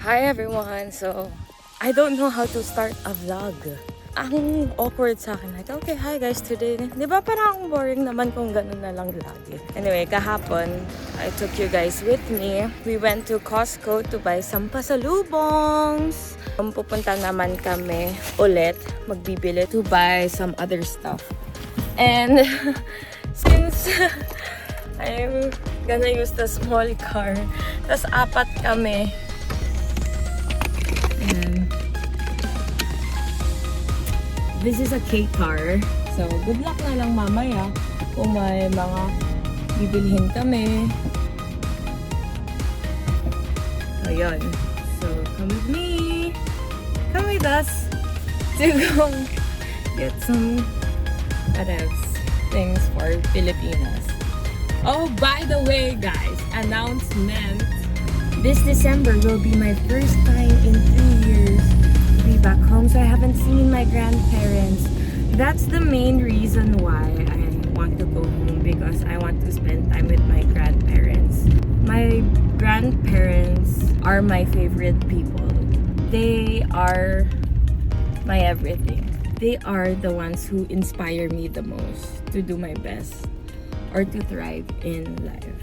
Hi everyone! So, I don't know how to start a vlog. Ang awkward sa akin. Like, okay, hi guys, today. Di ba parang akong boring naman kung ganun na lang lagi. Anyway, kahapon, I took you guys with me. We went to Costco to buy some pasalubongs. Pupunta naman kami ulit, magbibili to buy some other stuff. And since I'm gonna use the small car, tas apat kami. This is a K car. So, good luck na lang mamaya kung may mga bibilhin kami. Ayun. So, come with me. Come with us to go get some things for Filipinas. Oh, by the way, guys, announcement. This December will be my first time in 3 years back home, so I haven't seen my grandparents. That's the main reason why I want to go home, because I want to spend time with my grandparents. My grandparents are my favorite people. They are my everything. They are the ones who inspire me the most to do my best or to thrive in life.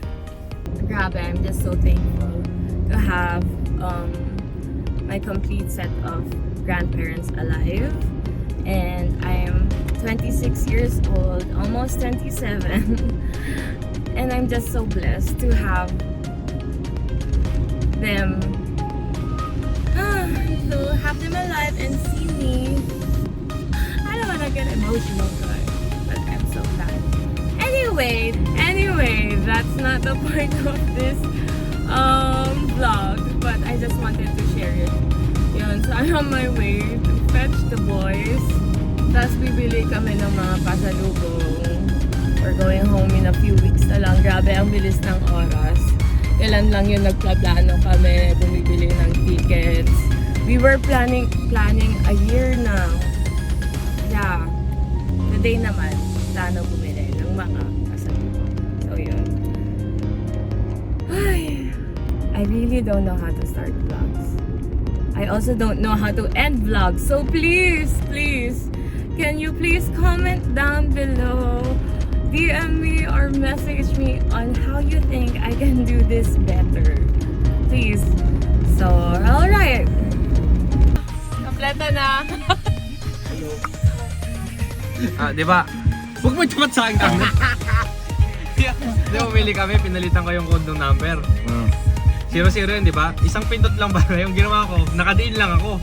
Grabe, I'm just so thankful to have my complete set of grandparents alive, and I'm 26 years old, almost 27, and I'm just so blessed to have them alive and see me. I don't want to get emotional, guys, but I'm so glad. Anyway, that's not the point of this vlog, but I just wanted to share it. Yun, so I'm on my way to fetch the boys. Tapos bibili kami ng mga pasalubong. We're going home in a few weeks na lang. Grabe, ang bilis ng oras. Kailan lang yun nagplano kami, bumibili ng tickets. We were planning a year now. Yeah. Today naman, plano bumili ng mga pasalubong. So yun. Ay, I really don't know how to start vlogs. I also don't know how to end vlogs. So please, can you please comment down below, DM me or message me on how you think I can do this better. Please. So, alright. Kompleto na. Di ba? Huwag mo tapat sa akin kami. Di ba, umili kami, pinalitan ko yung condom number. 0-0 yun, di ba? Isang pindot lang ba? Yung ginawa ko, nakadiin lang ako.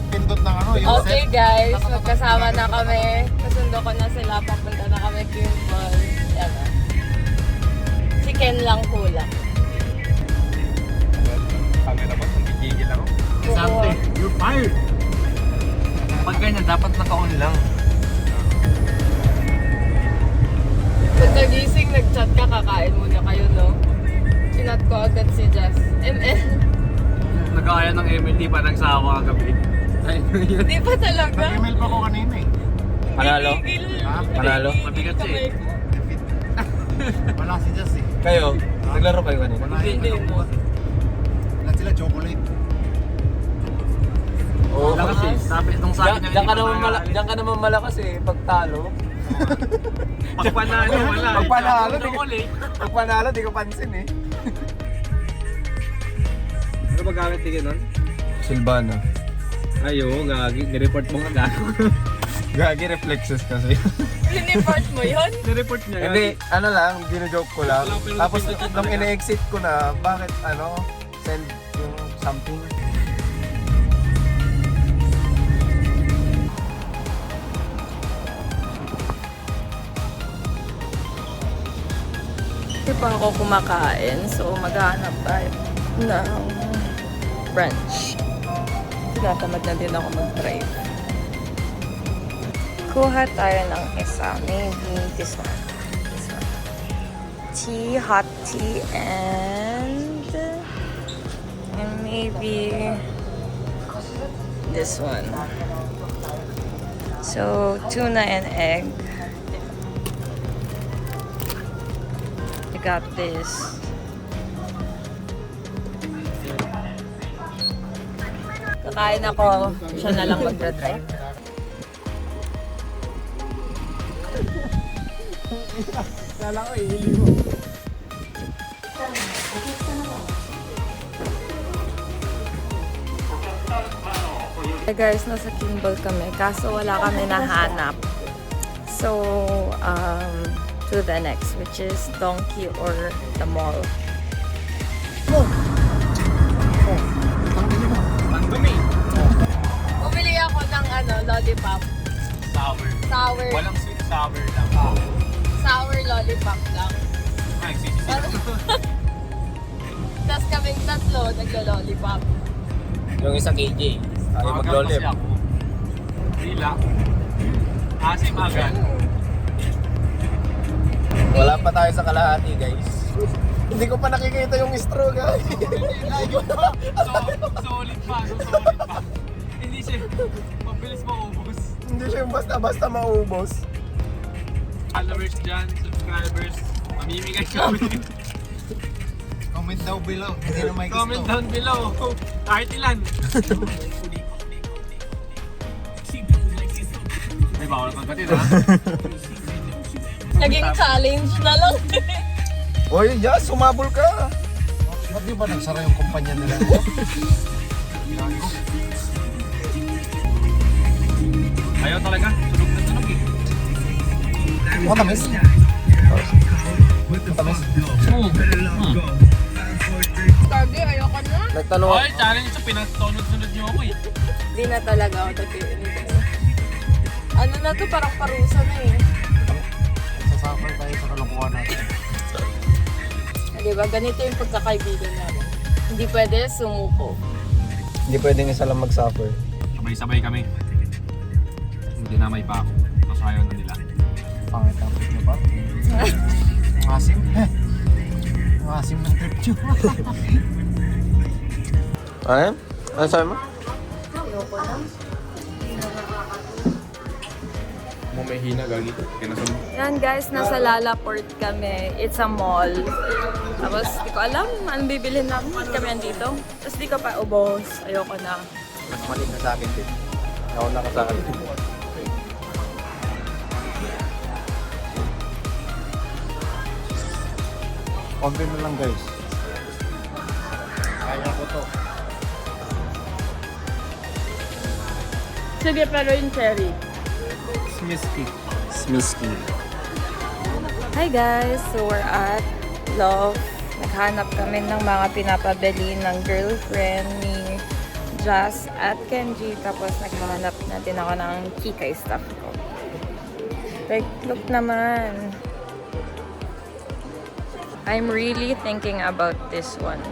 Pindot lang ako. Yung Okay guys, magkasama na kami. Kasundo ko na sila, papunta na kami Kimball. Yan o. Chicken lang kulang. Camera ba? Gigigil ako. Sante, you're fired! Pag ganyan, dapat naka-on lang. Pagkagising, nag-chat ka, kakain muna kayo, no? Sinat ko agad si Jess. ML. Nag-aaya ng ML, di pa nagsawa kagabi. Di pa talaga. nag-email pa ko kanina eh. Panalo? Ha? Panalo? Mabigat siya eh. Wala si Jess eh. Kayo? Naglaro kayo kanina? Wala Hindi mo. Wala sila chocolate. Oo, kasi sabi nung sa akin Diyan ka naman malakas eh, pagtalo. Pag panalo, wala. Pag panalo, di ko pansin eh. Ano ba gamit tingin nun? Silvano. Ayo, gagi. Nireport mo nga gago. Gagi reflexes kasi. Piniport mo yun? Nireport niya. Hindi, ano lang, gino-joke ko lang. Wala, pero Tapos pinakita nung talaga. ina-exit ko na, bakit send yung something. Hindi pa ako kumakain, so maghahanap tayo ng brunch. Tinatamad na din ako mag-drive. Kuha tayo ng isa. Maybe this one. Tea, hot tea, and maybe this one. So, tuna and egg. I got this. Kakain ako, siya na lang magdadrive. Kala ko, hindi mo. Hey guys, nasa Kimball kami, kaso wala kami nahanap. So, to the next, which is Donkey or the mall. Pandumi. Bumili ako ng lollipop. Sour. Sour. Walang sweet sour lang. Sour lollipop lang. Ay, sisi. Tapos kaming tatlo, naglo-lollipop. Yung isa KJ. Ay, mag-lollip. Dila. Asim agad. Wala pa tayo sa kalahati, guys. Hindi ko pa nakikita yung straw, guys. Solid pa. Hindi siya. Mabilis maubos. Hindi siya yung basta-basta maubos. Followers dyan, subscribers. Mamimigay kami. Comment daw below. Hindi na may gusto. Comment down below. Kahit ilan. Di ba? Wala pagkatin ha? Naging challenge na lang. Oy, Jazz, sumabol ka. Ba't di ba nagsara yung kumpanya nila? Ayaw talaga. Sunog na sunog eh. Matamis. Matamis. Kagi, ayoko na. Nagtanong Ay, challenge ito. Pinagtunod-sunod niyo ako eh. Hindi na talaga ako nag-iinit. Ano na to, parang parusa na eh. Sasuffer tayo sa kalokohan natin. Diba, ganito yung pagkakaibigan namin. Hindi pwede sumuko. Hindi pwedeng isa lang mag-suffer. Sabay-sabay kami. Hindi na may pa ako. Tapos ayaw na nila. Pangit ang trip nyo pa. Ang asim. Ang asim ng trip nyo. Ano? Ano sabi mo? Ayoko na. Mo may hina gagi. Kinasama. Yan guys, nasa Lalaport kami. It's a mall. Tapos di ko alam anong bibilhin namin. Bakit kami andito? Tapos di ko pa ubos. Ayoko na. Mas maliit na sa akin din. Ako nakasakal. Konti na lang guys. Kaya ko to. Sige, pero yung cherry. Smisky. Smisky. Hi guys! So we're at Love. Naghanap kami ng mga pinapabili ng girlfriend ni Jazz at Kenji. Tapos naghahanap natin ako ng kikay stuff ko. Like, look naman. I'm really thinking about this one.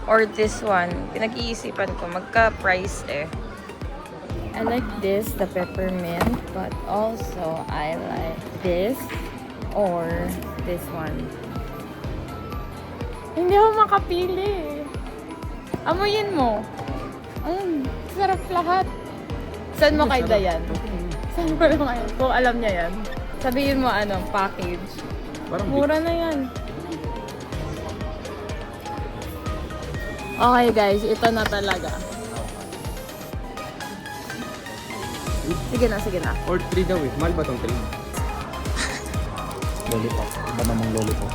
Or this one. Pinag-iisipan ko. Magka-price eh. I like this, the peppermint. But also, I like this. Or this one. Hindi ako makapili. Amuyin mo. Sarap lahat. Saan mo kay Dayan? Saan mo lang kayo? Kung alam niya yan. Sabihin mo package. Mura na yan. Okay guys, ito na talaga. Sige na. Or 3 daw eh. Mahal ba tong 3? Lollipop. Iba namang lollipop.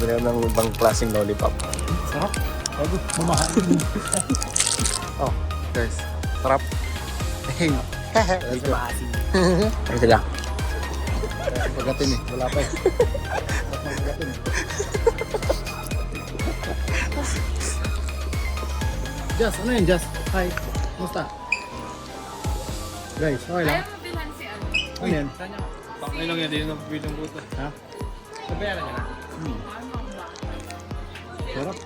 Bili ng ibang klaseng lollipop. Sarap. Bago, mamahal. Oh, guys. Sarap. Hey. Medyo maasim. Ano sila? Pagatin eh. Wala pa eh. Pagatin eh. Jazz, ano yun Jazz? Hi. Kumusta? Guys, okay lang. mabilhan si Ano yan? Pakay lang yan. Hindi na bilang buto. Ha? Sabayaran niya na. Sarap.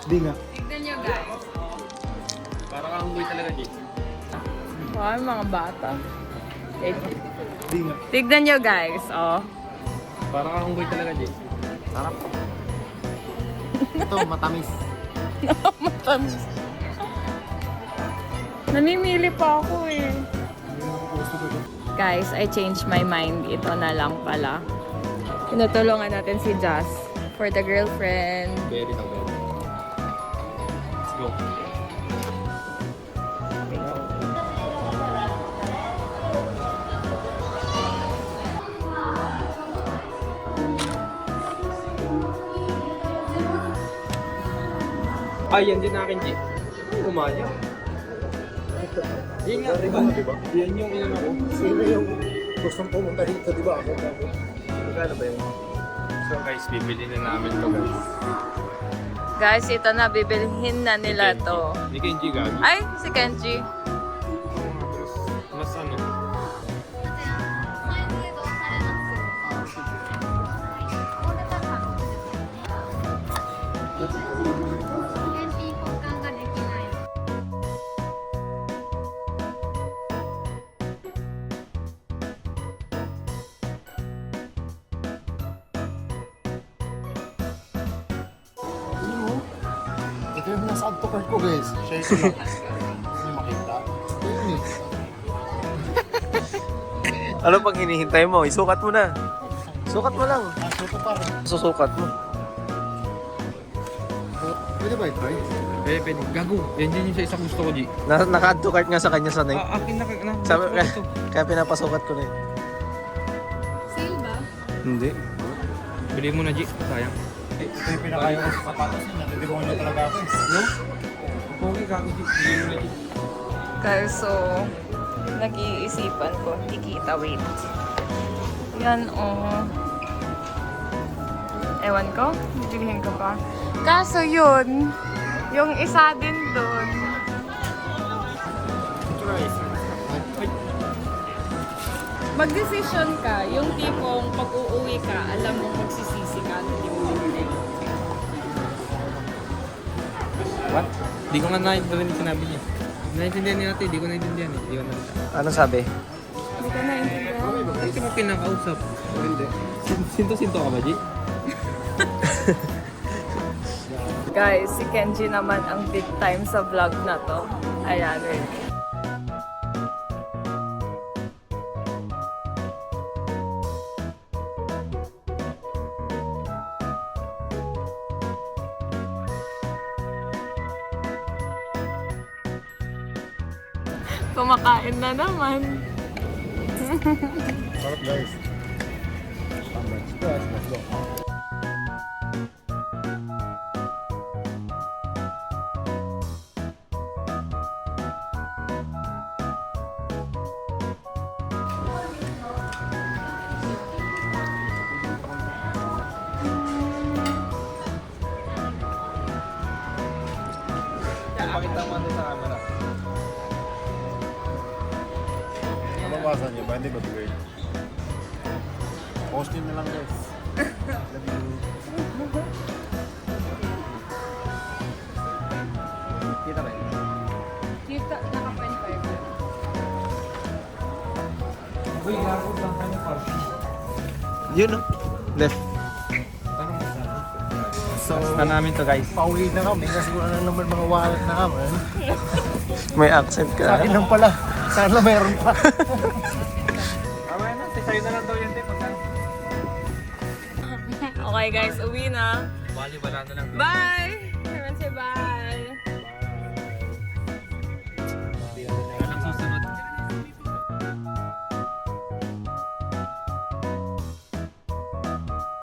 Di nga. Tignan nyo guys. Para kang hunggoy talaga, Jake. Wow, mga bata. Di nga. Tignan nyo guys, oh. Para kang hunggoy talaga, Jake. Sarap. Ito, matamis. Matamis. Namimili pa ako eh. Guys, I changed my mind. Ito na lang pala. Tinutulungan natin si Jazz for the girlfriend. Berry lang, berry. Let's go. Ay, yan din akin, G. Ay, umaya. Yan nga, diba? Yan yung inano ko. Sino yung gustong pumunta dito, di ba? Ako. Magkano ba yun? So guys, bibili na namin to guys. Guys, ito na, bibilhin na nila to. Hindi Kenji gagi. Ay, si Kenji. Mas ano? Ito yung nasa add to cart ko, guys. Share ko lang. Hindi makita. Ayun eh. Ano pang hinihintay mo? Isukat mo na. Sukat mo lang. Suko pa rin. Susukat mo. Pwede ba i-try? Pwede. Gago. Yan din yung sa isang gusto ko, G. Naka-add to cart nga sa kanya sanay. Akin na. Sabi, kaya pinapasukat ko na yun. Sale ba? Hindi. Bili mo na, G. Sayang. Ito yung pinakayo ko sa sapatos niya. Natidimonyo talaga ako eh. No? Okay, gago, G. Bili mo na, G. Guys, so, nag-iisipan ko. Hindi kita, wait. Yan, oh. Ewan ko, bibilihin ko pa. Kaso yun, yung isa din dun. Mag-decision ka, yung tipong pag uuwi ka, alam mo magsisisi ka, hindi mo bibili. What? Di ko nga naintindihan yung sinabi niya. Naintindihan niya natin, di ko naintindihan eh. Di ko naintindihan. Ano sabi? Hindi ko naintindihan. Ay, ka mo pinakausap. O hindi. Sinto-sinto ka ba, G? Guys, si Kenji naman ang big time sa vlog na to. Ayan, wait. Kumakain na naman. Sarap, guys. Let's go. Pakita mo ano sa camera. Ano basa niyo ba? Hindi ba bigay? Post nyo na lang, guys. Love you. Kita ba yun? Kita, naka-pen pa yun. Uy, gago lang kanya pa. Yun no? Left. Parang masabi. So, Na namin to guys. pauwi na kami kasi wala na naman mga wallet na kami. May accent Sa ka. akin lang pala. Sana meron pa. Mamaya na, sa'yo na lang daw yun, te. Okay guys, uwi na. Bali, wala na lang. Bye!